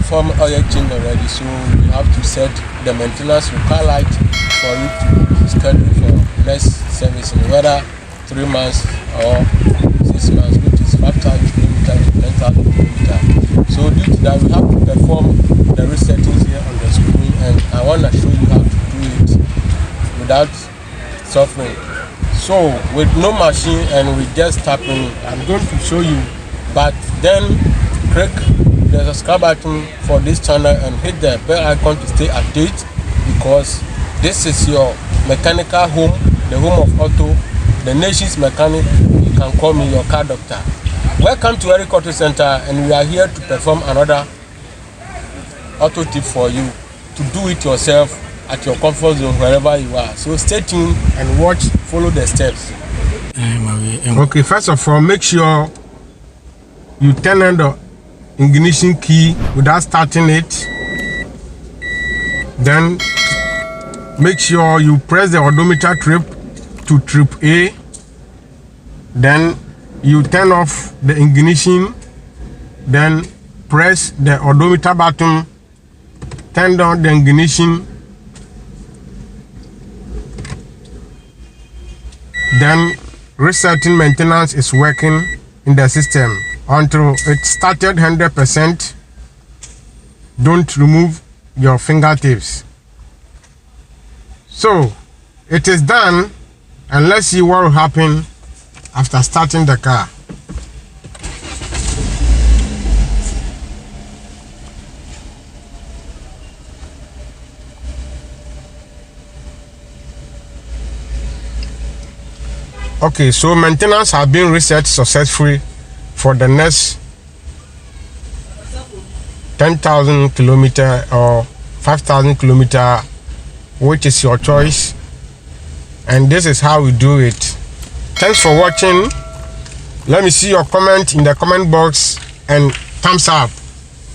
perform oil change already, so you have to set the maintenance required light for you to schedule for next service, whether 3 months or 6 months, which is 5,000 kilometers to 10,000 kilometers. So due to that, we have to perform the resettings here on the screen, and I want to show you how to do it without suffering. So with no machine and with just tapping, I'm going to show you, but then click the subscribe button for this channel and hit the bell icon to stay updated, because this is your mechanical home, the home of auto, the nation's mechanic. You can call me your car doctor. Welcome to Eric Auto Center, and we are here to perform another auto tip for you to do it yourself at your comfort zone wherever you are. So stay tuned and watch, follow the steps. Okay, first of all, make sure you turn on the ignition key without starting it. Then make sure you press the odometer trip to trip A. Then you turn off the ignition. Then press the odometer button. Turn down the ignition. Then resetting maintenance is working in the system until it started 100%. Don't remove your fingertips. So it is done, and let's see what will happen after starting the car. Okay, so maintenance has been reset successfully for the next 10,000 kilometer or 5,000 kilometer, which is your choice. And this is how we do it. Thanks for watching. Let me see your comment in the comment box and thumbs up.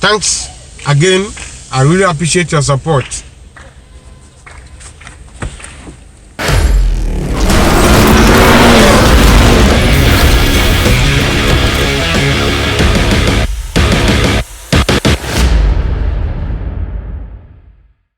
Thanks again. I really appreciate your support.